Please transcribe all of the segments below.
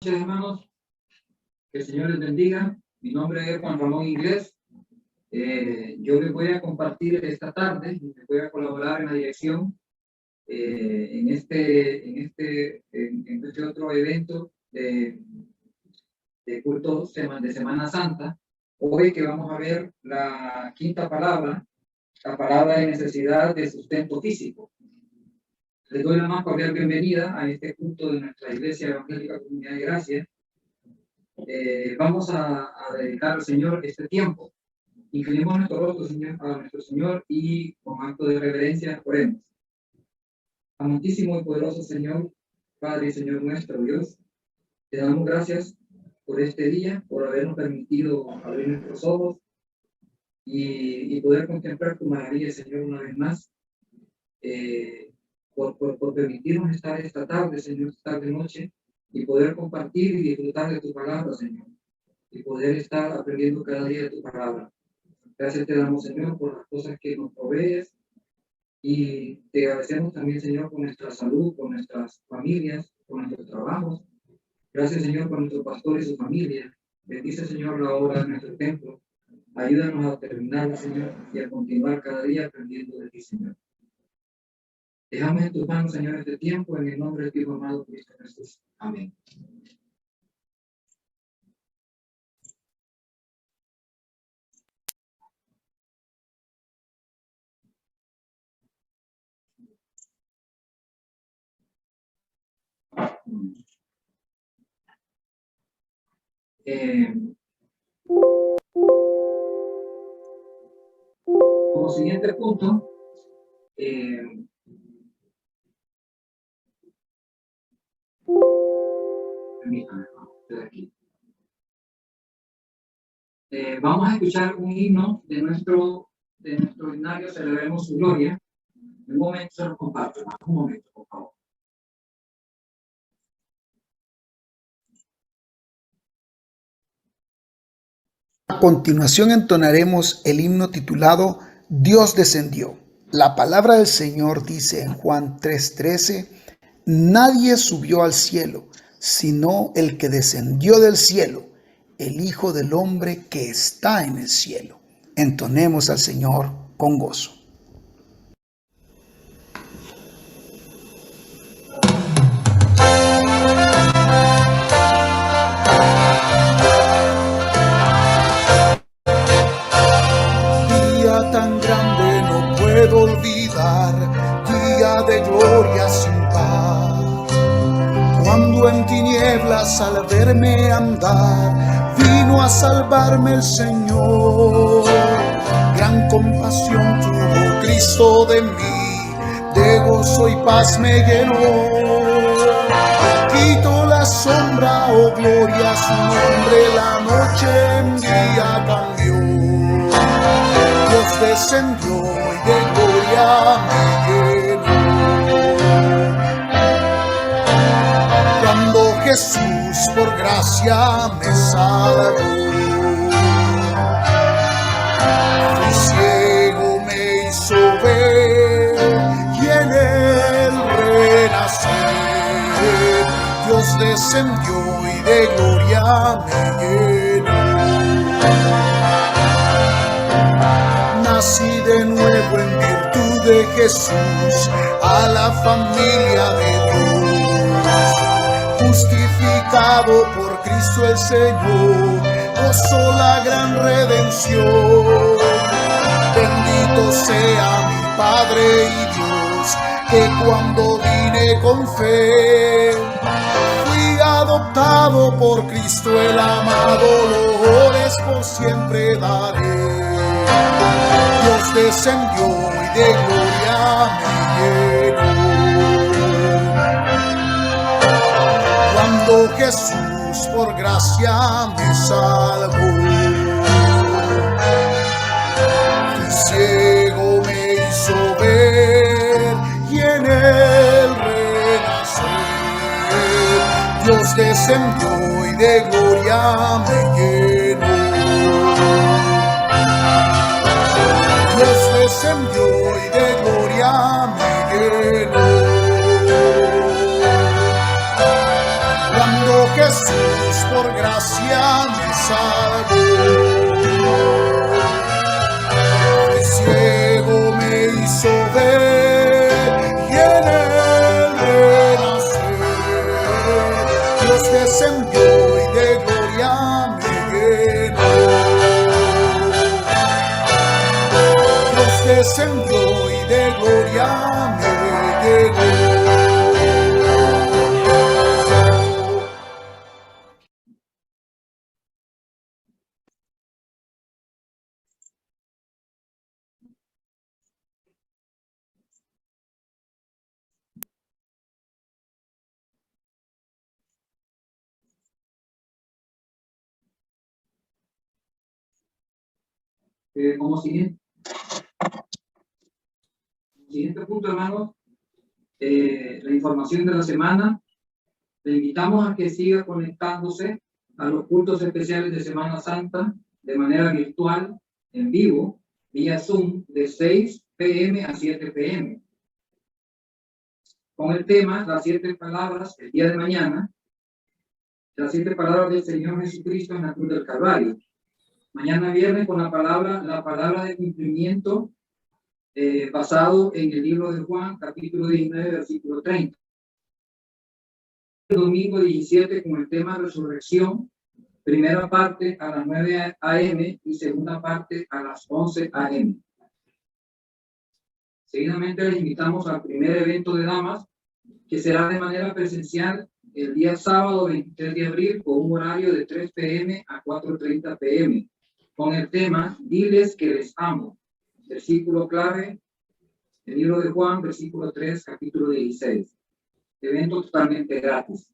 Noches, hermanos, que el Señor les bendiga. Mi nombre es Juan Ramón Inglés. Yo les voy a compartir esta tarde, les voy a colaborar en la dirección en este otro evento de culto de Semana Santa. Hoy que vamos a ver la quinta palabra, la palabra de necesidad de sustento físico. Les doy la más cordial bienvenida a este culto de nuestra Iglesia Evangélica Comunidad de Gracia. Vamos a dedicar al Señor este tiempo. Inclinemos nuestro rostro, Señor, a nuestro Señor y con acto de reverencia oremos. Amantísimo y poderoso Señor, Padre y Señor nuestro Dios, te damos gracias por este día, por habernos permitido abrir nuestros ojos y poder contemplar tu maravilla, Señor, una vez más. Por permitirnos estar esta tarde, Señor, esta tarde-noche, y poder compartir y disfrutar de tu palabra, Señor, y poder estar aprendiendo cada día de tu palabra. Gracias te damos, Señor, por las cosas que nos provees, y te agradecemos también, Señor, por nuestra salud, por nuestras familias, por nuestros trabajos. Gracias, Señor, por nuestro pastor y su familia. Bendice, Señor, la obra de nuestro templo. Ayúdanos a terminarla, Señor, y a continuar cada día aprendiendo de ti, Señor. Dejamos en tus manos, Señor, este tiempo, en el nombre de tu Hijo amado Cristo Jesús. Amén. Como siguiente punto, vamos a escuchar un himno de nuestro himnario, Celebremos su Gloria. En un momento se lo comparto, un momento, por favor. A continuación entonaremos el himno titulado Dios descendió. La palabra del Señor dice en Juan 3:13, nadie subió al cielo, sino el que descendió del cielo, el Hijo del Hombre que está en el cielo. Entonemos al Señor con gozo. Tan grande no puedo olvidar, día de gloria sin par. Cuando en tinieblas al verme andar, vino a salvarme el Señor. Gran compasión tuvo Cristo de mí, de gozo y paz me llenó. Quitó la sombra, oh gloria, su nombre la noche en día cambió. Dios descendió y de gloria me llenó. Cuando Jesús por gracia me salvó, fui ciego, me hizo ver y en él renací. Dios descendió y de gloria me llenó. Nací de nuevo en virtud de Jesús, a la familia de Dios. Justificado por Cristo el Señor, gozó la gran redención. Bendito sea mi Padre y Dios, que cuando vine con fe, fui adoptado por Cristo el amado, loores por siempre daré. Dios descendió y de gloria me llenó. Cuando Jesús por gracia me salvó, fui ciego, me hizo ver y en él renací. Dios descendió y de gloria me llenó. Dios descendió y de gloria me llenó. Cuando Jesús por gracia me salvó. De ciego me hizo ver y en él renacer. Dios descendió y de gloria me llenó. Dios descendió y de gloria me llenó. Como siguiente punto, hermanos, la información de la semana. Le invitamos a que siga conectándose a los cultos especiales de Semana Santa de manera virtual, en vivo, vía Zoom, de 6 p.m. a 7 p.m. Con el tema, las 7 palabras, el día de mañana, las 7 palabras del Señor Jesucristo en la cruz del Calvario. Mañana viernes con la palabra de cumplimiento basado en el libro de Juan, capítulo 19, versículo 30. El domingo 17 con el tema resurrección, primera parte a las 9 a.m. y segunda parte a las 11 a.m. Seguidamente les invitamos al primer evento de damas, que será de manera presencial el día sábado 23 de abril con un horario de 3 p.m. a 4:30 p.m. con el tema Diles que les amo. Versículo clave, el libro de Juan, versículo 3, capítulo 16. Evento totalmente gratis.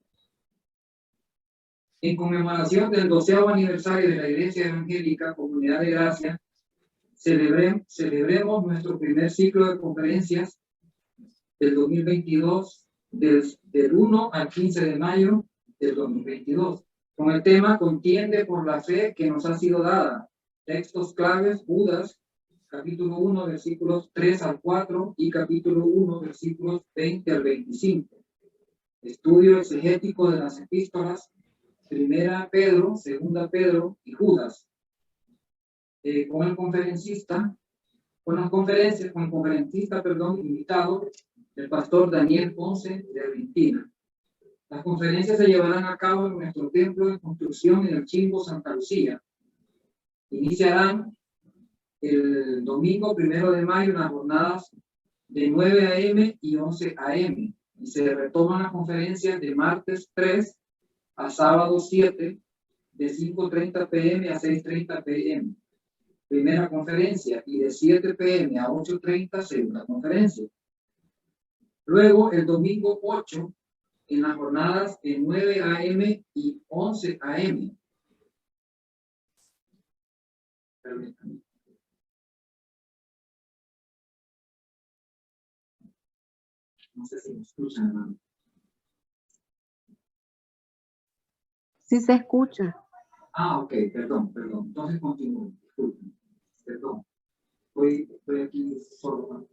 En conmemoración del 12º aniversario de la Iglesia Evangélica Comunidad de Gracia, celebremos nuestro primer ciclo de conferencias del 2022, del 1 al 15 de mayo del 2022, con el tema Contiende por la fe que nos ha sido dada. Textos claves, Judas, capítulo 1, versículos 3 al 4 y capítulo 1, versículos 20 al 25. Estudio exegético de las epístolas, primera Pedro, segunda Pedro y Judas. Con el conferencista invitado, el pastor Daniel Ponce de Argentina. Las conferencias se llevarán a cabo en nuestro templo de construcción en el Chimbo, Santa Lucía. Iniciarán el domingo 1 de mayo en las jornadas de 9 a.m. y 11 a.m. y se retoman las conferencias de martes 3 a sábado 7 de 5:30 p.m. a 6:30 p.m. Primera conferencia, y de 7 p.m. a 8:30 segunda conferencia. Luego el domingo 8 en las jornadas de 9 a.m. y 11 a.m. Permítanme. No sé si me escuchan, hermano. Sí se escucha. Ah, ok, perdón. Entonces continúo. Disculpen. Perdón. Estoy aquí solo.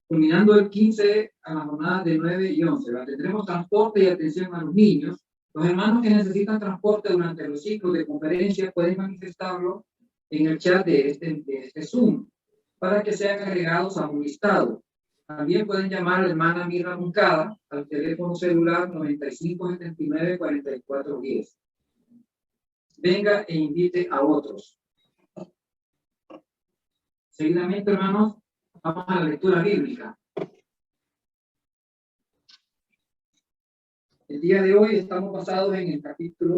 Culminando el 15 a la jornada de 9 y 11. Tendremos transporte y atención a los niños. Los hermanos que necesitan transporte durante los ciclos de conferencia pueden manifestarlo en el chat de este Zoom para que sean agregados a un listado. También pueden llamar a la hermana Mirra Moncada al teléfono celular 9579-4410. Venga e invite a otros. Seguidamente, hermanos, vamos a la lectura bíblica. El día de hoy estamos basados en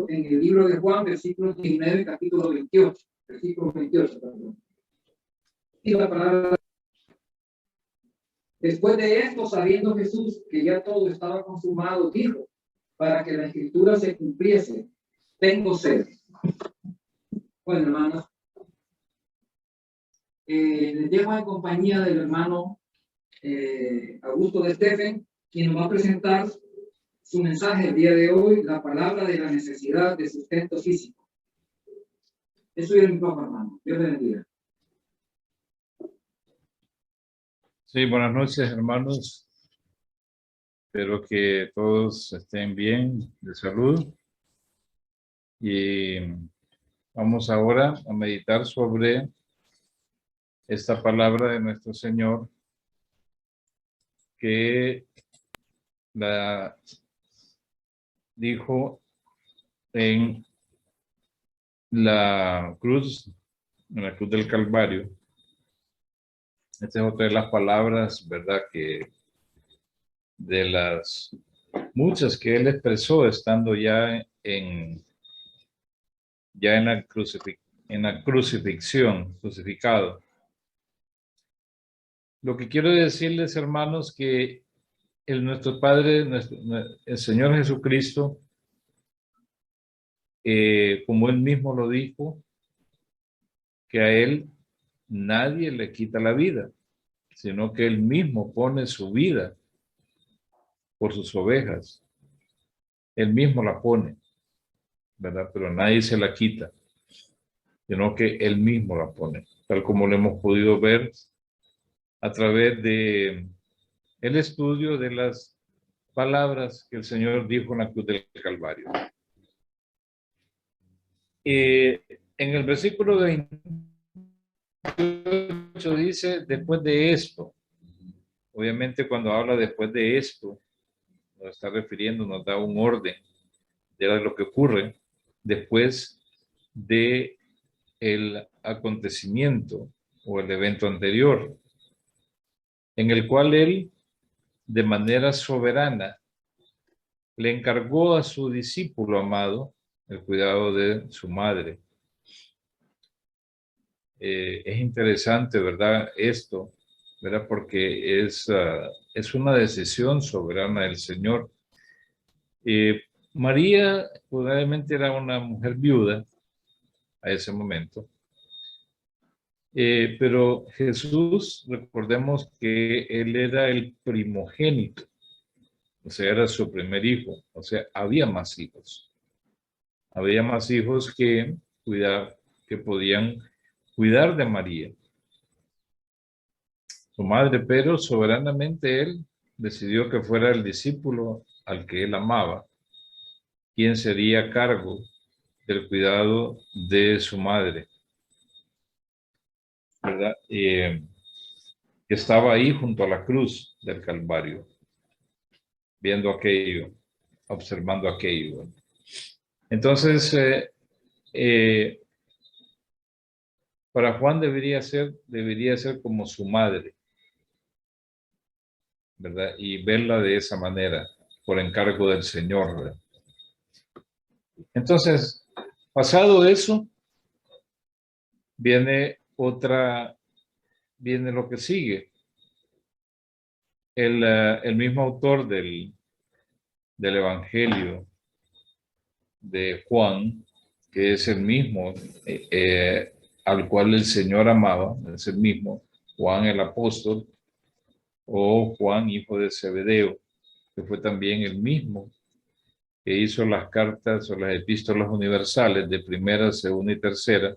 el libro de Juan, versículo 19, capítulo 28. Versículo 28, perdón. Y la palabra. Después de esto, sabiendo Jesús que ya todo estaba consumado, dijo, para que la escritura se cumpliese, tengo sed. Bueno, hermanos, les dejo en compañía del hermano Augusto de Estefen, quien nos va a presentar su mensaje el día de hoy, la palabra de la necesidad de sustento físico. Eso es el micrófono, hermano. Dios le bendiga. Sí, buenas noches, hermanos. Espero que todos estén bien de salud y vamos ahora a meditar sobre esta palabra de nuestro Señor que la dijo en la cruz del Calvario. Esta es otra de las palabras, ¿verdad? Que de las muchas que él expresó estando ya en la crucifixión, crucificado. Lo que quiero decirles, hermanos, que nuestro Padre, el Señor Jesucristo, como él mismo lo dijo, que a él nadie le quita la vida, sino que él mismo pone su vida por sus ovejas. Él mismo la pone, ¿verdad? Pero nadie se la quita, sino que él mismo la pone, tal como lo hemos podido ver a través de el estudio de las palabras que el Señor dijo en la cruz del Calvario. En el versículo 28 dice, después de esto. Obviamente cuando habla después de esto, nos está refiriendo, nos da un orden de lo que ocurre después de el acontecimiento o el evento anterior, en el cual él, de manera soberana, le encargó a su discípulo amado el cuidado de su madre. Es interesante, ¿verdad? Esto, ¿verdad? Porque es una decisión soberana del Señor. María probablemente era una mujer viuda a ese momento. Pero Jesús, recordemos que él era el primogénito, o sea, era su primer hijo, o sea, había más hijos. Había más hijos que podían cuidar de María, su madre, pero soberanamente él decidió que fuera el discípulo al que él amaba, quien sería a cargo del cuidado de su madre, ¿verdad? Que estaba ahí junto a la cruz del Calvario, viendo aquello, observando aquello. Entonces, para Juan debería ser como su madre, ¿verdad? Y verla de esa manera, por encargo del Señor, ¿verdad? Entonces, pasado eso, viene lo que sigue. El mismo autor del Evangelio de Juan, que es el mismo al cual el Señor amaba, es el mismo, Juan el apóstol, o Juan hijo de Zebedeo, que fue también el mismo que hizo las cartas o las epístolas universales de primera, segunda y tercera,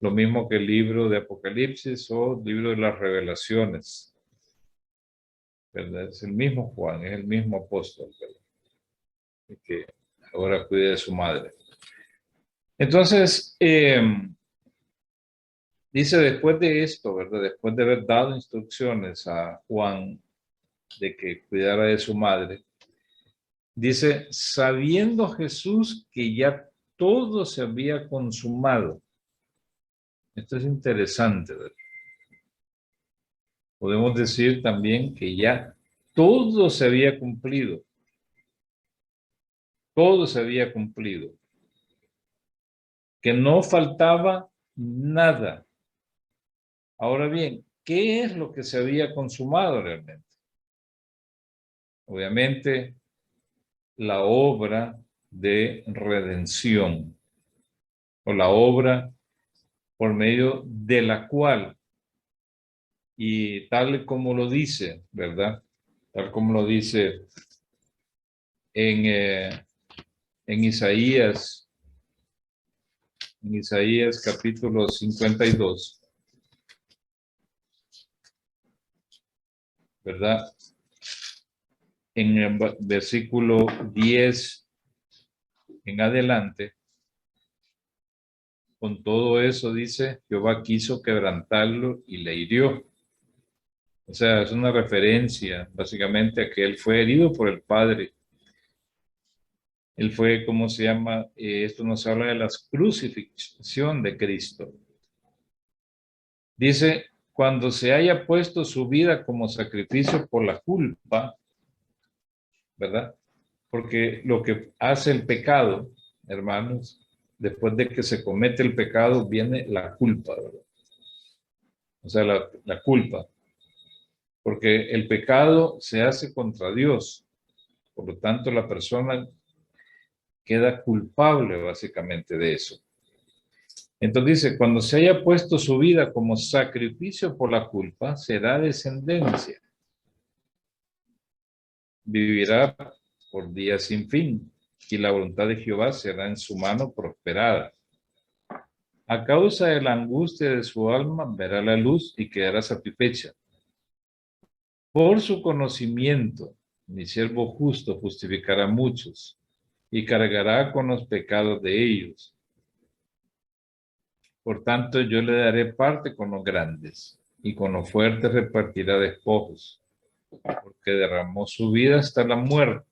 lo mismo que el libro de Apocalipsis o el libro de las Revelaciones, ¿verdad? Es el mismo Juan, es el mismo apóstol, ¿verdad? Que ahora cuida de su madre. Entonces, dice después de esto, ¿verdad? Después de haber dado instrucciones a Juan de que cuidara de su madre, dice, sabiendo Jesús que ya todo se había consumado. Esto es interesante, ¿verdad? Podemos decir también que ya todo se había cumplido. Todo se había cumplido. Que no faltaba nada. Ahora bien, ¿qué es lo que se había consumado realmente? Obviamente, la obra de redención, o la obra por medio de la cual, y tal como lo dice, ¿verdad? Tal como lo dice en Isaías capítulo 52, ¿verdad? en el versículo 10 en adelante, con todo eso dice, Jehová quiso quebrantarlo y le hirió. O sea, es una referencia básicamente a que él fue herido por el Padre. Él fue, ¿cómo se llama? Esto nos habla de la crucifixión de Cristo. Dice, cuando se haya puesto su vida como sacrificio por la culpa, ¿verdad? Porque lo que hace el pecado, hermanos, después de que se comete el pecado, viene la culpa, ¿verdad? O sea, la culpa. Porque el pecado se hace contra Dios. Por lo tanto, la persona queda culpable básicamente de eso. Entonces dice, cuando se haya puesto su vida como sacrificio por la culpa, será descendencia. Vivirá por días sin fin, y la voluntad de Jehová será en su mano prosperada. A causa de la angustia de su alma, verá la luz y quedará satisfecha. Por su conocimiento, mi siervo justo justificará a muchos y cargará con los pecados de ellos. Por tanto, yo le daré parte con los grandes y con los fuertes repartirá despojos, porque derramó su vida hasta la muerte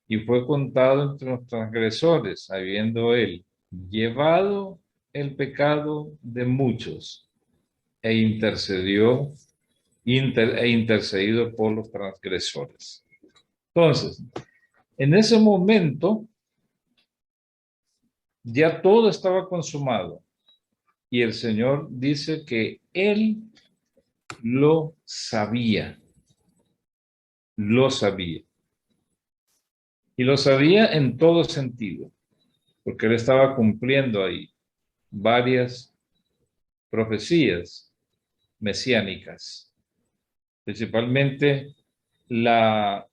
y fue contado entre los transgresores, habiendo él llevado el pecado de muchos e intercedido por los transgresores. Entonces, en ese momento, ya todo estaba consumado y el Señor dice que él lo sabía. Lo sabía. Y lo sabía en todo sentido, porque él estaba cumpliendo ahí varias profecías mesiánicas, principalmente la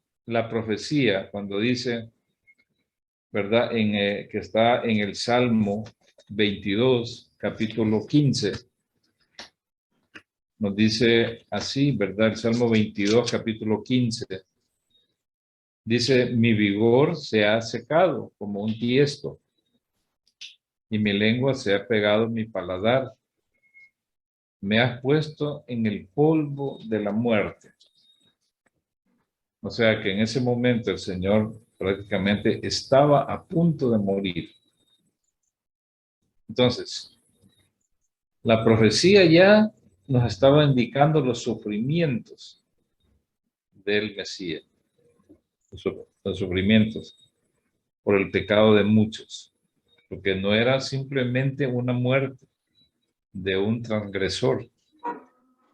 profecía cuando dice, ¿verdad? Que está en el Salmo 22, capítulo 15, nos dice así, ¿verdad? El Salmo 22, capítulo 15, dice, mi vigor se ha secado como un tiesto, y mi lengua se ha pegado a mi paladar. Me has puesto en el polvo de la muerte. O sea que en ese momento el Señor prácticamente estaba a punto de morir. Entonces, la profecía ya nos estaba indicando los sufrimientos del Mesías, los sufrimientos por el pecado de muchos, porque no era simplemente una muerte de un transgresor.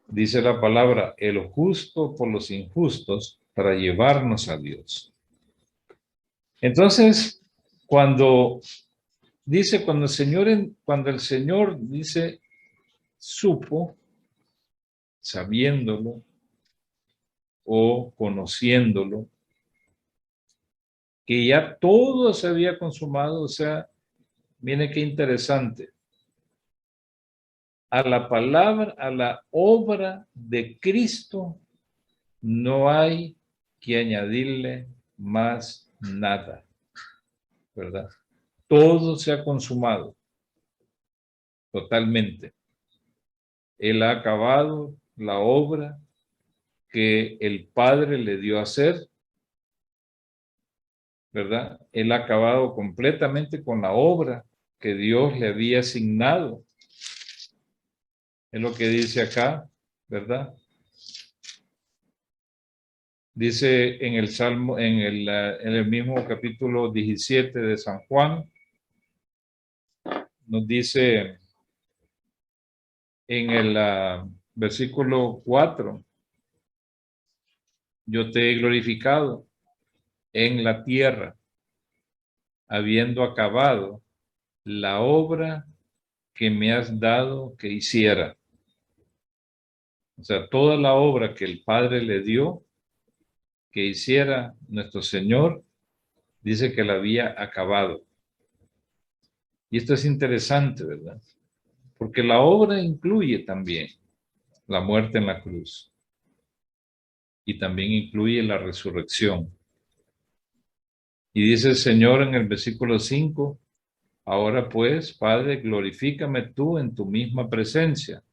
Dice la palabra, el justo por los injustos para llevarnos a Dios. Entonces, cuando el Señor dice, supo, sabiéndolo o conociéndolo, que ya todo se había consumado, o sea, miren qué interesante. A la palabra, a la obra de Cristo, no hay que añadirle más nada, ¿verdad? Todo se ha consumado totalmente. Él ha acabado la obra que el Padre le dio a hacer, ¿verdad? Él ha acabado completamente con la obra que Dios le había asignado. Es lo que dice acá, ¿verdad? Dice en el Salmo, en el mismo capítulo 17 de San Juan, nos dice en el versículo 4, yo te he glorificado en la tierra, habiendo acabado la obra que me has dado que hiciera. O sea, toda la obra que el Padre le dio que hiciera nuestro Señor, dice que la había acabado. Y esto es interesante, ¿verdad? Porque la obra incluye también la muerte en la cruz. Y también incluye la resurrección. Y dice el Señor en el versículo 5, ahora pues, Padre, glorifícame tú en tu misma presencia,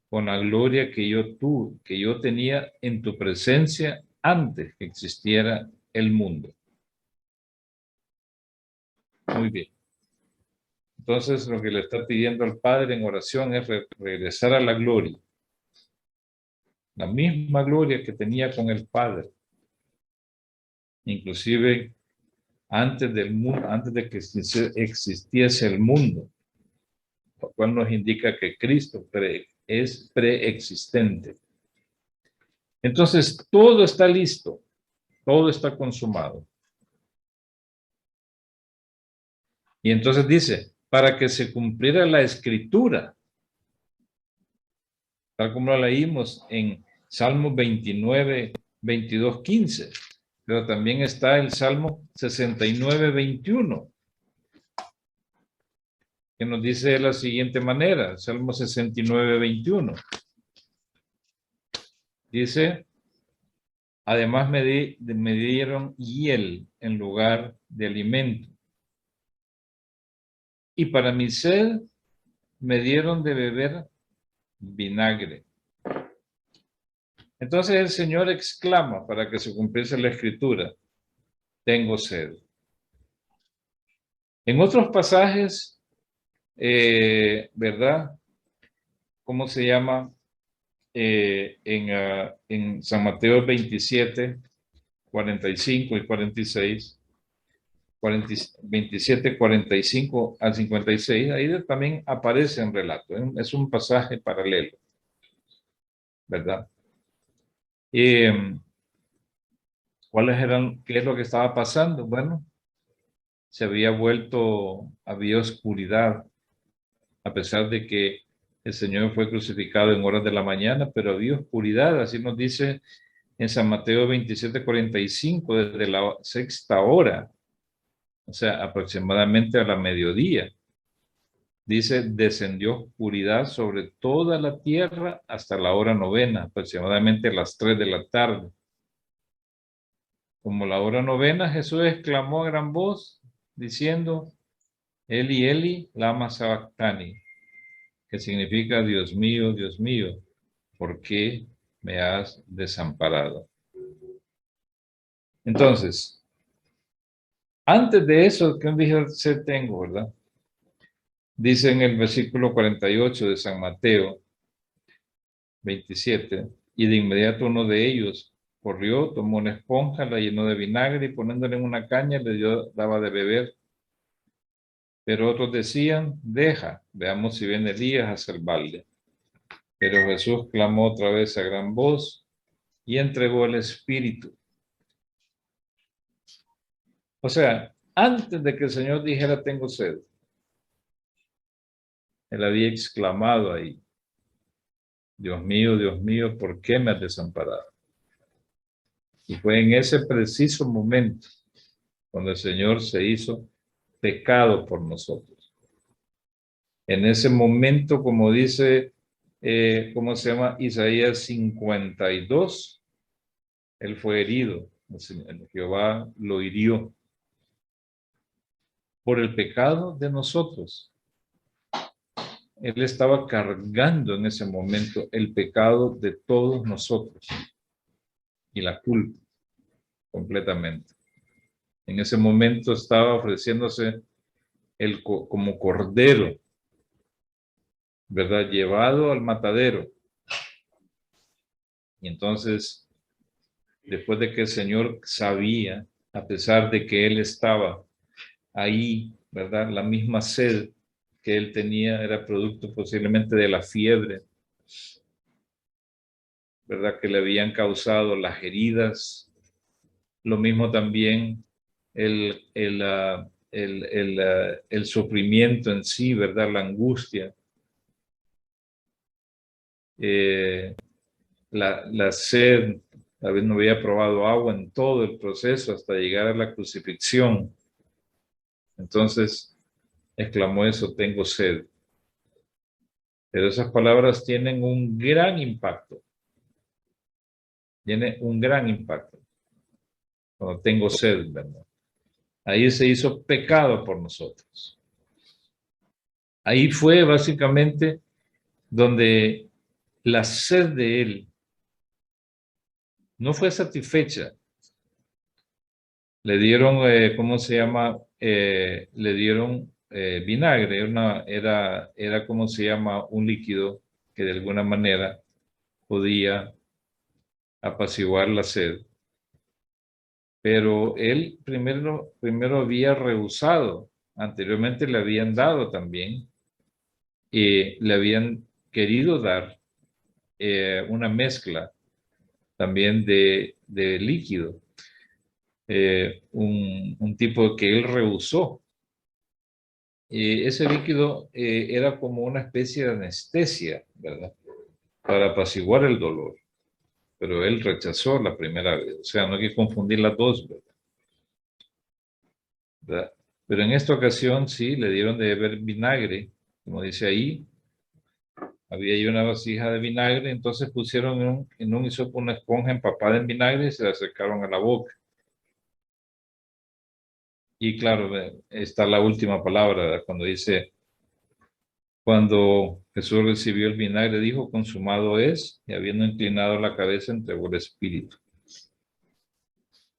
con la gloria que yo tenía en tu presencia antes que existiera el mundo. Muy bien. Entonces, lo que le está pidiendo al Padre en oración es regresar a la gloria. La misma gloria que tenía con el Padre. Inclusive antes del mundo, antes de que existiese el mundo, lo cual nos indica que Cristo es preexistente. Entonces, todo está listo, todo está consumado. Y entonces dice, para que se cumpliera la escritura, tal como lo leímos en Salmo 29, 22, 15, pero también está el Salmo 69, 21, que nos dice de la siguiente manera, Salmo 69, 21. Dice, además me dieron hiel en lugar de alimento. Y para mi sed me dieron de beber vinagre. Entonces el Señor exclama para que se cumpliese la escritura, tengo sed. En otros pasajes, ¿verdad? ¿Cómo se llama? En San Mateo 27, 45 y 46, 27, 45 al 56, ahí también aparece en relato. Es un pasaje paralelo, ¿verdad? ¿Qué es lo que estaba pasando? Bueno, había oscuridad, a pesar de que el Señor fue crucificado en horas de la mañana, pero había oscuridad, así nos dice en San Mateo 27, 45, desde la 6ª hora, o sea, aproximadamente a la mediodía. Dice, descendió oscuridad sobre toda la tierra hasta la hora 9, aproximadamente a las 3 de la tarde. Como la hora 9, Jesús exclamó a gran voz, diciendo, Eli, Eli, lama sabactani, que significa, Dios mío, ¿por qué me has desamparado? Entonces, antes de eso, ¿qué dije tengo, verdad? Dice en el versículo 48 de San Mateo 27, y de inmediato uno de ellos corrió, tomó una esponja, la llenó de vinagre y poniéndole en una caña daba de beber. Pero otros decían, deja, veamos si viene Elías a salvarle. Pero Jesús clamó otra vez a gran voz y entregó el Espíritu. O sea, antes de que el Señor dijera, tengo sed, Él había exclamado ahí, Dios mío, ¿por qué me has desamparado? Y fue en ese preciso momento cuando el Señor se hizo pecado por nosotros. En ese momento, como dice, ¿cómo se llama? Isaías 52, Él fue herido, Jehová lo hirió por el pecado de nosotros. Él estaba cargando en ese momento el pecado de todos nosotros y la culpa completamente. En ese momento estaba ofreciéndose como cordero, ¿verdad? Llevado al matadero. Y entonces, después de que el Señor sabía, a pesar de que Él estaba ahí, ¿verdad? La misma sed que Él tenía era producto posiblemente de la fiebre, ¿verdad? Que le habían causado las heridas. Lo mismo también el sufrimiento en sí, ¿verdad? La angustia. La sed, tal vez no había probado agua en todo el proceso hasta llegar a la crucifixión. Entonces exclamó eso, tengo sed. Pero esas palabras tienen un gran impacto. Tiene un gran impacto. Cuando tengo sed, ¿verdad? Ahí se hizo pecado por nosotros. Ahí fue básicamente donde la sed de él no fue satisfecha. Le dieron, ¿cómo se llama? Le dieron vinagre, era, ¿cómo se llama? Un líquido que de alguna manera podía apaciguar la sed. Pero él primero había rehusado. Anteriormente le habían dado también, le habían querido dar una mezcla también de líquido, un tipo que él rehusó. Ese líquido era como una especie de anestesia, ¿verdad? Para apaciguar el dolor. Pero él rechazó la primera vez. O sea, no hay que confundir las dos, ¿verdad? Pero en esta ocasión sí, le dieron de beber vinagre, como dice ahí. Había ahí una vasija de vinagre, entonces pusieron en un hisopo una esponja empapada en vinagre y se la acercaron a la boca. Y claro, está la última palabra, ¿verdad? Cuando dice, cuando Jesús recibió el vinagre, dijo, consumado es, y habiendo inclinado la cabeza, entregó el espíritu.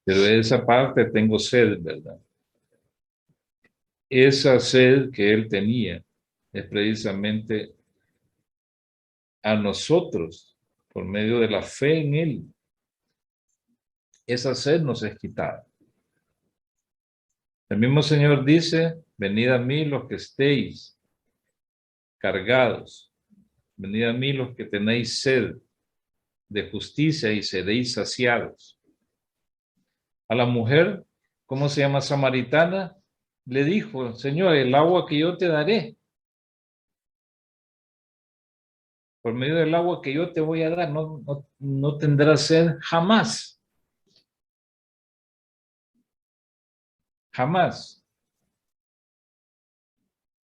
Pero de esa parte tengo sed, ¿verdad? Esa sed que él tenía es precisamente a nosotros, por medio de la fe en él. Esa sed nos es quitada. El mismo Señor dice, venid a mí los que estéis cargados, venid a mí los que tenéis sed de justicia y seréis saciados. A la mujer, ¿cómo se llama? Samaritana, le dijo, Señor, el agua que yo te daré, por medio del agua que yo te voy a dar, no tendrás sed jamás. Jamás.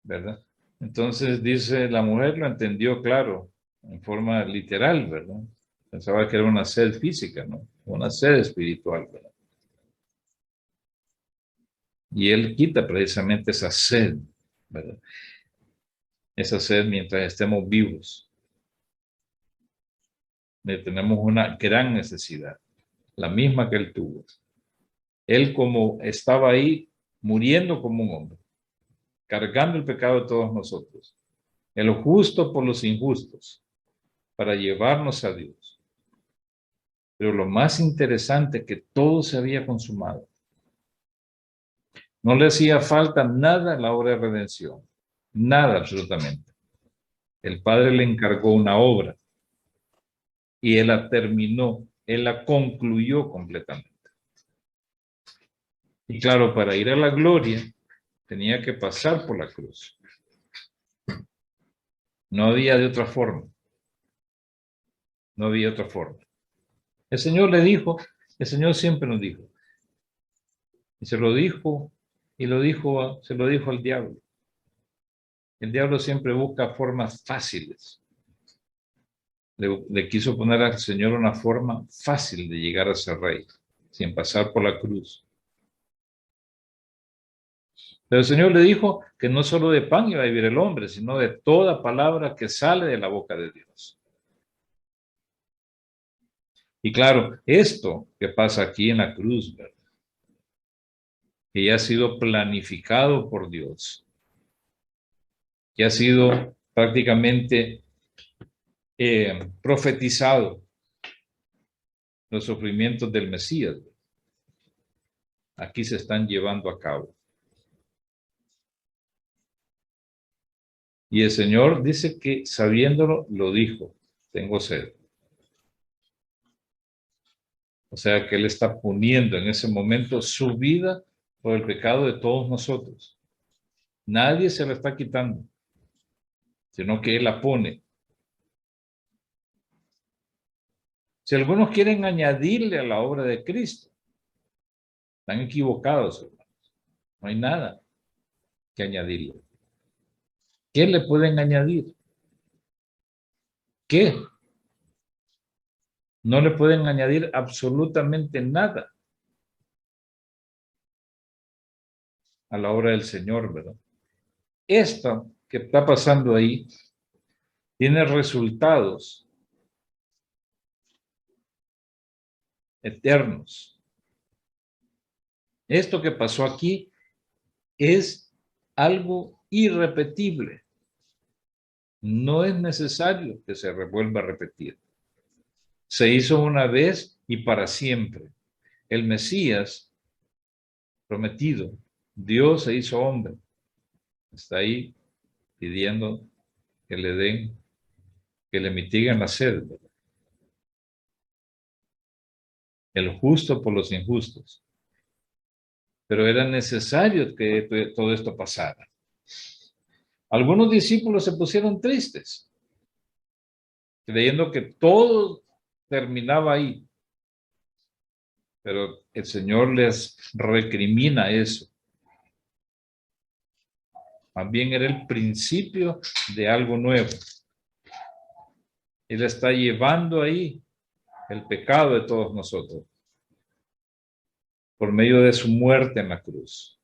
¿Verdad? Entonces dice, la mujer lo entendió claro, en forma literal, ¿verdad? Pensaba que era una sed física, ¿no? Una sed espiritual, ¿verdad? Y él quita precisamente esa sed, ¿verdad? Esa sed mientras estemos vivos. Tenemos una gran necesidad, la misma que él tuvo. Él como estaba ahí, muriendo como un hombre, cargando el pecado de todos nosotros, el justo por los injustos, para llevarnos a Dios. Pero lo más interesante es que todo se había consumado. No le hacía falta nada a la obra de redención. Nada absolutamente. El Padre le encargó una obra y él la terminó, él la concluyó completamente. Y claro, para ir a la gloria tenía que pasar por la cruz. No había de otra forma. No había otra forma. El Señor le dijo, el Señor siempre nos dijo, y se lo dijo, se lo dijo al diablo. El diablo siempre busca formas fáciles. Le quiso poner al Señor una forma fácil de llegar a ser rey, sin pasar por la cruz. Pero el Señor le dijo que no solo de pan iba a vivir el hombre, sino de toda palabra que sale de la boca de Dios. Y claro, esto que pasa aquí en la cruz, ¿verdad? Que ya ha sido planificado por Dios, que ha sido prácticamente profetizado, los sufrimientos del Mesías, aquí se están llevando a cabo. Y el Señor dice que sabiéndolo, lo dijo, tengo sed. O sea que Él está poniendo en ese momento su vida por el pecado de todos nosotros. Nadie se la está quitando, sino que Él la pone. Si algunos quieren añadirle a la obra de Cristo, están equivocados, hermanos. No hay nada que añadirle. ¿Qué le pueden añadir? ¿Qué? No le pueden añadir absolutamente nada. a la obra del Señor, ¿verdad? Esto que está pasando ahí tiene resultados eternos. Esto que pasó aquí es algo irrepetible. No es necesario que se vuelva a repetir. Se hizo una vez y para siempre. El Mesías prometido, Dios se hizo hombre. Está ahí pidiendo que le den, que le mitiguen la sed. El justo por los injustos. Pero era necesario que todo esto pasara. Algunos discípulos se pusieron tristes, creyendo que todo terminaba ahí. Pero el Señor les recrimina eso. Más bien era el principio de algo nuevo. Él está llevando ahí el pecado de todos nosotros por medio de su muerte en la cruz.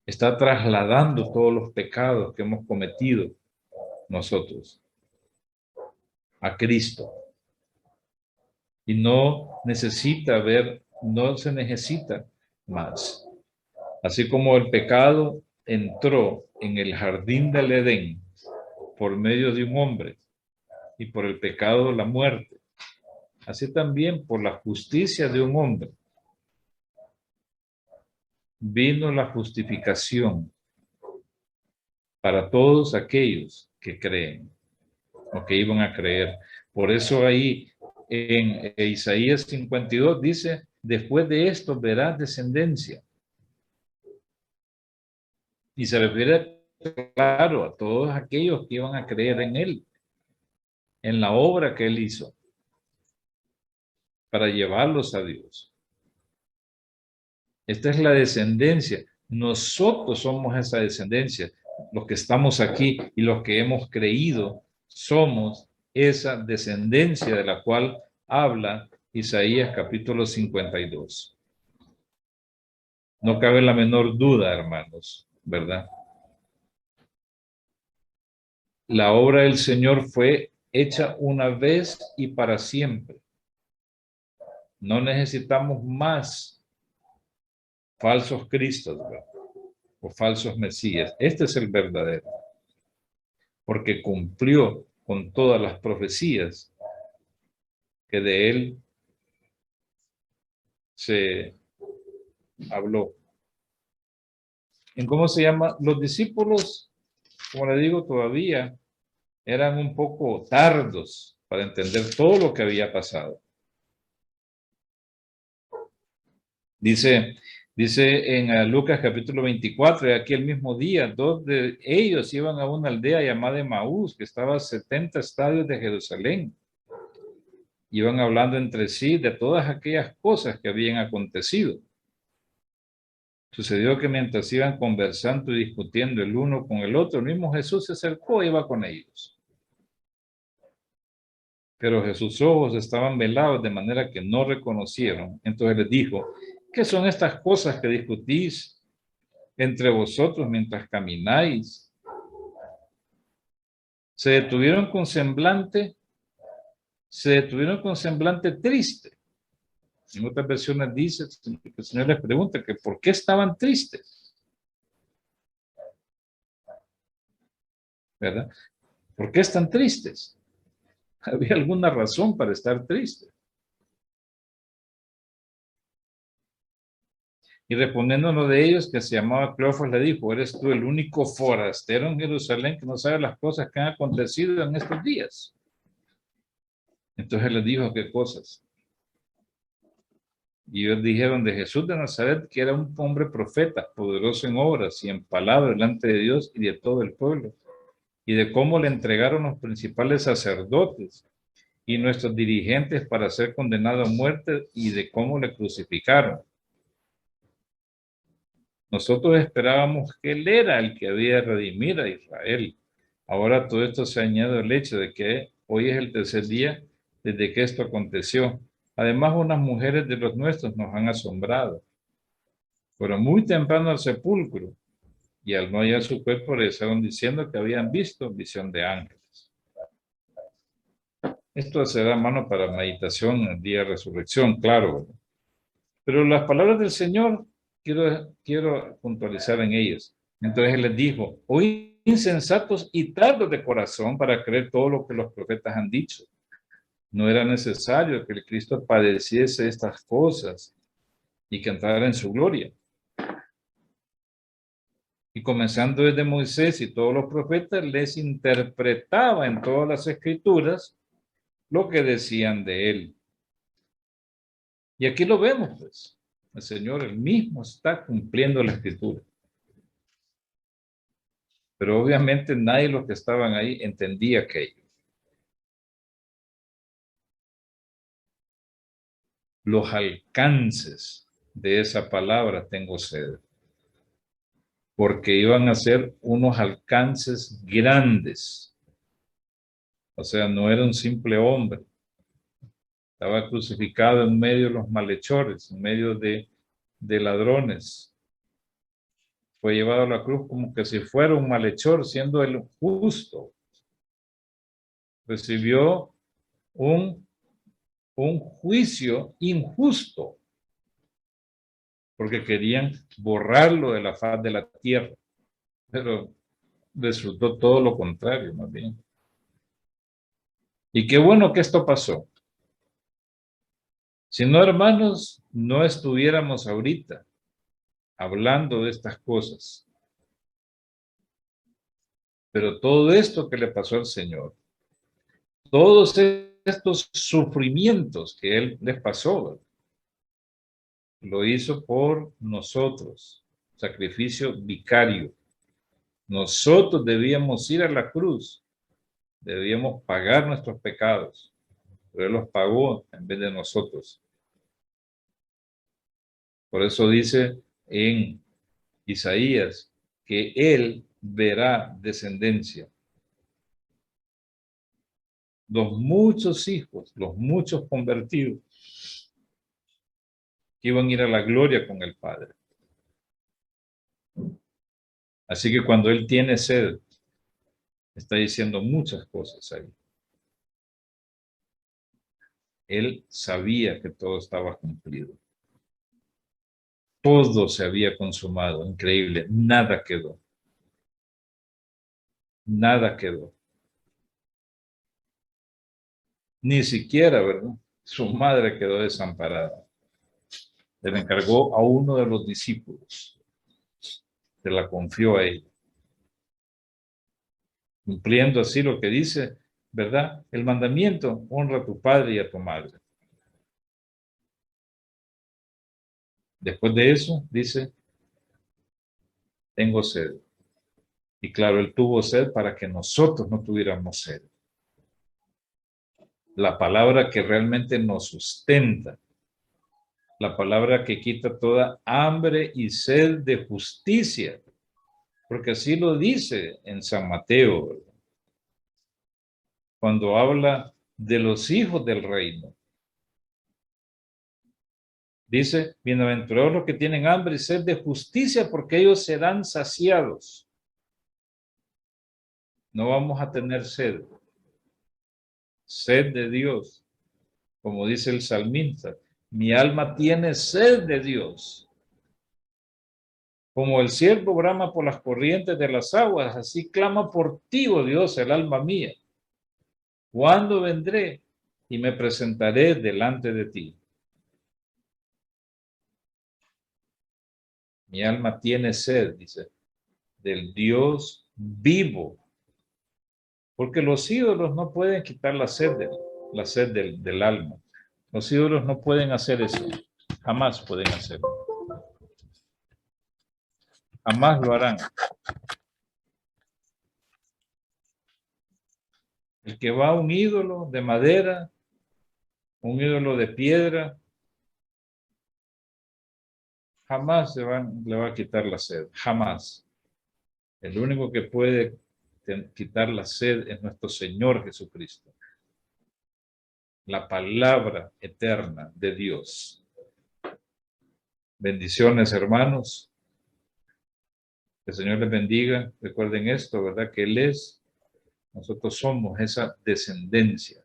Está trasladando todos los pecados que hemos cometido nosotros a Cristo. Y no se necesita más. Así como el pecado entró en el jardín del Edén por medio de un hombre y por el pecado la muerte, así también por la justicia de un hombre vino la justificación para todos aquellos que creen o que iban a creer. Por eso ahí en Isaías 52 dice, después de esto verás descendencia. Y se refiere, claro, a todos aquellos que iban a creer en él, en la obra que él hizo, para llevarlos a Dios. Esta es la descendencia. Nosotros somos esa descendencia. Los que estamos aquí y los que hemos creído somos esa descendencia de la cual habla Isaías capítulo 52. No cabe la menor duda, hermanos, ¿verdad? La obra del Señor fue hecha una vez y para siempre. No necesitamos más falsos cristos, ¿verdad? O falsos mesías. Este es el verdadero. Porque cumplió con todas las profecías que de él se habló. ¿En cómo se llama? Los discípulos, como le digo, todavía eran un poco tardos para entender todo lo que había pasado. Dice en Lucas capítulo 24, aquel mismo día, 2 de ellos iban a una aldea llamada Emaús, que estaba a 70 estadios de Jerusalén. Iban hablando entre sí de todas aquellas cosas que habían acontecido. Sucedió que mientras iban conversando y discutiendo el uno con el otro, el mismo Jesús se acercó e iba con ellos. Pero sus ojos estaban velados de manera que no reconocieron. Entonces les dijo, ¿qué son estas cosas que discutís entre vosotros mientras camináis? Se detuvieron con semblante triste. En otras versiones dice que el Señor les pregunta que por qué estaban tristes. ¿Verdad? ¿Por qué están tristes? Había alguna razón para estar tristes. Y respondiendo uno de ellos, que se llamaba Cleofas, le dijo, ¿eres tú el único forastero en Jerusalén que no sabe las cosas que han acontecido en estos días? Entonces les dijo, ¿qué cosas? Y ellos dijeron de Jesús de Nazaret, que era un hombre profeta, poderoso en obras y en palabras delante de Dios y de todo el pueblo, y de cómo le entregaron los principales sacerdotes y nuestros dirigentes para ser condenado a muerte, y de cómo le crucificaron. Nosotros esperábamos que él era el que había de redimir a Israel. Ahora todo esto se añade al hecho de que hoy es el tercer día desde que esto aconteció. Además, unas mujeres de los nuestros nos han asombrado. Fueron muy temprano al sepulcro y al no hallar su cuerpo regresaron diciendo que habían visto visión de ángeles. Esto será mano para meditación el día de resurrección, claro. Pero las palabras del Señor quiero puntualizar en ellas. Entonces él les dijo, oí insensatos y tardos de corazón para creer todo lo que los profetas han dicho. No era necesario que el Cristo padeciese estas cosas y que entrara en su gloria. Y comenzando desde Moisés y todos los profetas, les interpretaba en todas las escrituras lo que decían de él. Y aquí lo vemos, pues. El Señor él mismo está cumpliendo la escritura. Pero obviamente nadie de los que estaban ahí entendía aquello. Los alcances de esa palabra tengo sed. Porque iban a ser unos alcances grandes. O sea, no era un simple hombre. Estaba crucificado en medio de los malhechores, en medio de ladrones. Fue llevado a la cruz como que si fuera un malhechor, siendo el justo. Recibió un juicio injusto, porque querían borrarlo de la faz de la tierra, pero resultó todo lo contrario, más bien. Y qué bueno que esto pasó. Si no, hermanos, no estuviéramos ahorita hablando de estas cosas. Pero todo esto que le pasó al Señor, todos estos sufrimientos que Él les pasó, lo hizo por nosotros, sacrificio vicario. Nosotros debíamos ir a la cruz, debíamos pagar nuestros pecados, pero Él los pagó en vez de nosotros. Por eso dice en Isaías que Él verá descendencia. Los muchos hijos, los muchos convertidos, que iban a ir a la gloria con el Padre. Así que cuando Él tiene sed, está diciendo muchas cosas ahí. Él sabía que todo estaba cumplido. Todo se había consumado, increíble, nada quedó. Nada quedó. Ni siquiera, ¿verdad? Su madre quedó desamparada. Le encargó a uno de los discípulos. Se la confió a ella. Cumpliendo así lo que dice, ¿verdad? El mandamiento, honra a tu padre y a tu madre. Después de eso, dice, tengo sed. Y claro, Él tuvo sed para que nosotros no tuviéramos sed. La palabra que realmente nos sustenta. La palabra que quita toda hambre y sed de justicia. Porque así lo dice en San Mateo, ¿verdad? Cuando habla de los hijos del reino. Dice, bienaventurados los que tienen hambre y sed de justicia, porque ellos serán saciados. No vamos a tener sed. Sed de Dios. Como dice el salmista, mi alma tiene sed de Dios. Como el ciervo brama por las corrientes de las aguas, así clama por ti, oh Dios, el alma mía. ¿Cuándo vendré y me presentaré delante de ti? Mi alma tiene sed, dice, del Dios vivo. Porque los ídolos no pueden quitar la sed del alma. Los ídolos no pueden hacer eso. Jamás pueden hacerlo. Jamás lo harán. El que va a un ídolo de madera, un ídolo de piedra, jamás le va a quitar la sed. Jamás. El único que puede quitar la sed es nuestro Señor Jesucristo. La palabra eterna de Dios. Bendiciones, hermanos. Que el Señor les bendiga. Recuerden esto, ¿verdad? Que Él es, nosotros somos esa descendencia,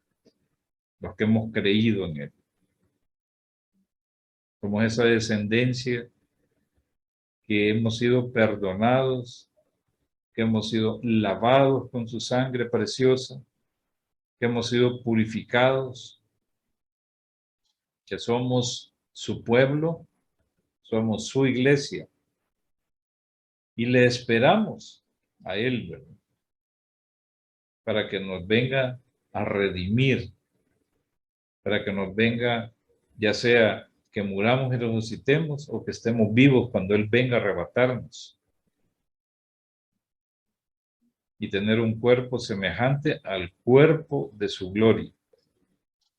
los que hemos creído en Él. Somos esa descendencia que hemos sido perdonados, que hemos sido lavados con su sangre preciosa, que hemos sido purificados, que somos su pueblo, somos su iglesia y le esperamos a Él, ¿verdad? Para que nos venga a redimir, para que nos venga, ya sea que muramos y resucitemos o que estemos vivos cuando Él venga a arrebatarnos y tener un cuerpo semejante al cuerpo de su gloria.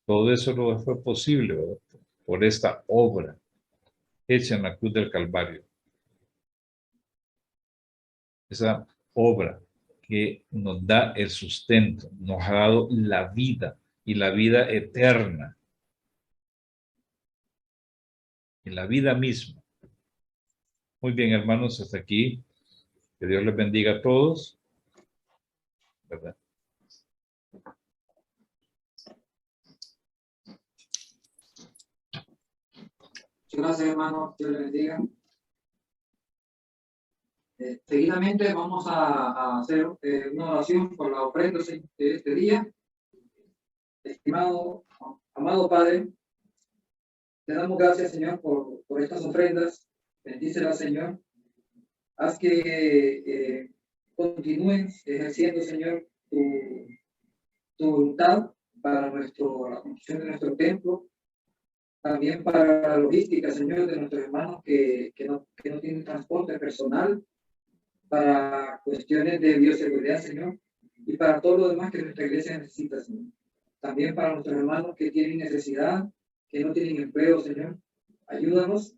Todo eso lo fue posible, ¿verdad? Por esta obra hecha en la cruz del Calvario. Esa obra que nos da el sustento, nos ha dado la vida y la vida eterna y la vida misma. Muy bien, hermanos, hasta aquí. Que Dios les bendiga a todos, ¿verdad? Muchas gracias, hermano. Dios le bendiga. Seguidamente vamos a hacer una oración por la ofrenda de este día. Estimado, amado Padre, te damos gracias, Señor, por estas ofrendas. Bendícela, Señor. Haz que continúen ejerciendo, Señor, tu voluntad para la construcción de nuestro templo, también para la logística, Señor, de nuestros hermanos que no tienen transporte personal, para cuestiones de bioseguridad, Señor, y para todo lo demás que nuestra iglesia necesita, Señor. También para nuestros hermanos que tienen necesidad, que no tienen empleo, Señor. Ayúdanos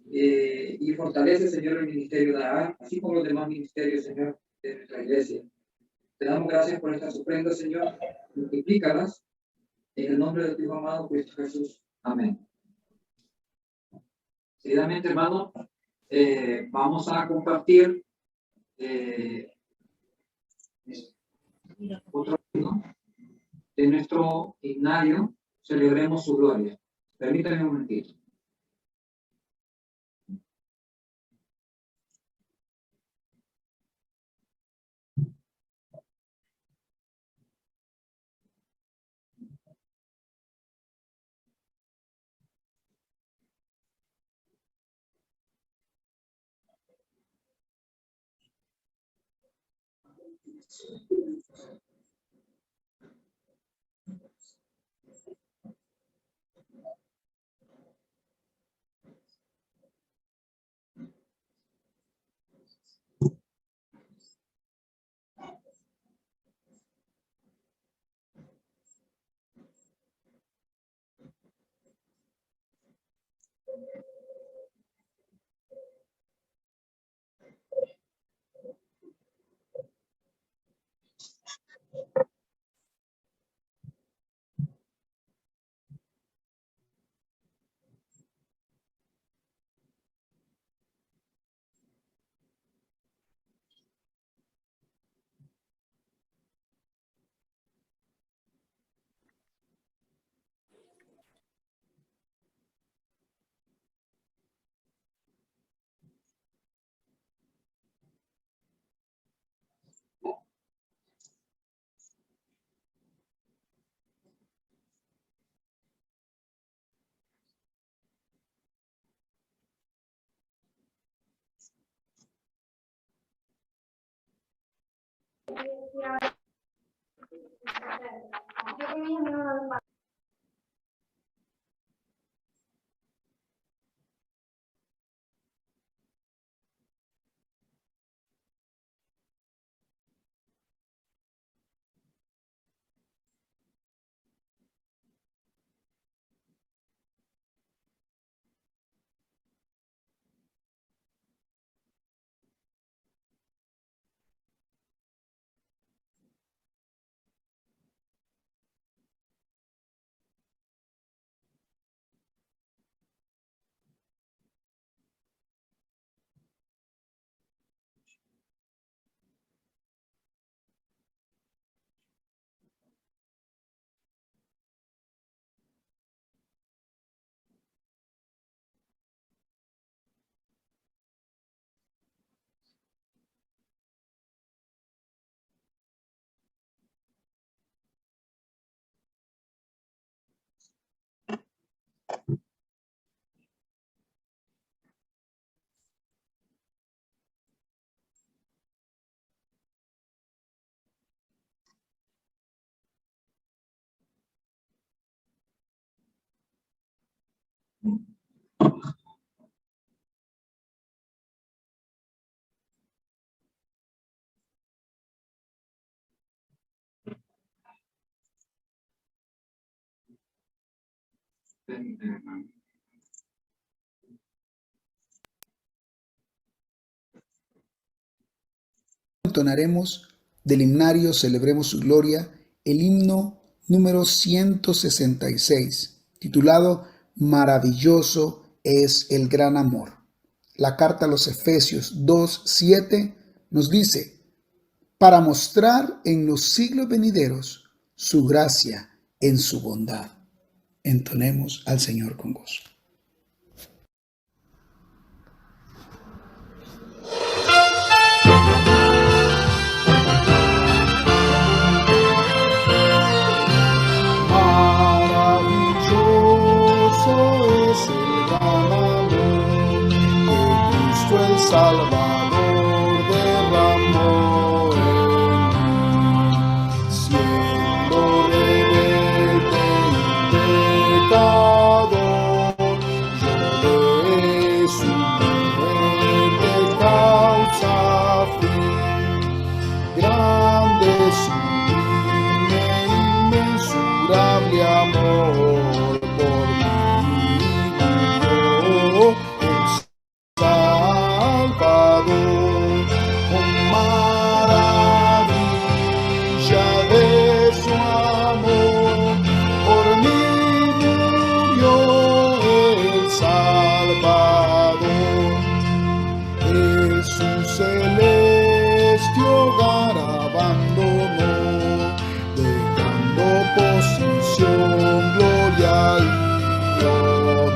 y fortalece, Señor, el ministerio de AA, así como los demás ministerios, Señor, de nuestra iglesia. Te damos gracias por estas ofrendas, Señor. Multiplícalas en el nombre de tu Hijo amado, Cristo Jesús. Amén. Seguidamente, hermano, vamos a compartir otro himno de nuestro himnario, Celebremos su gloria. Permítanme un momentito. Permítame, hermano. Entonaremos del himnario Celebremos su Gloria el himno número 166, titulado Maravilloso es el gran amor. La carta a los Efesios 2:7 nos dice: para mostrar en los siglos venideros su gracia en su bondad. Entonemos al Señor con gozo. El Salvador derramó en mí, siendo rebelde y pecador, yo de su muerte causa fui. Grande, sublime, inmensurable amor por mí murió el Salvador, con maravilla de su amor, por mí murió el Salvador. Jesús celeste hogar abandonó, dejando posición, gloria y honor.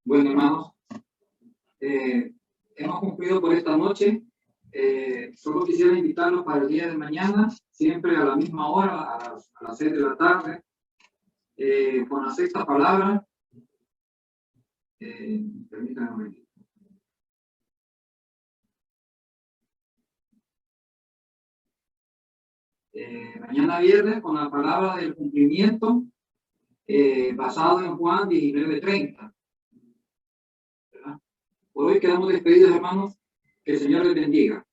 Bueno, hermanos, hemos cumplido por esta noche. Solo quisiera invitarlos para el día de mañana, siempre a la misma hora, a las 6 de la tarde, con la sexta palabra. Permítanme un momento. Mañana viernes con la palabra del cumplimiento basado en Juan 19:30. Por hoy quedamos despedidos, hermanos. Que el Señor les bendiga.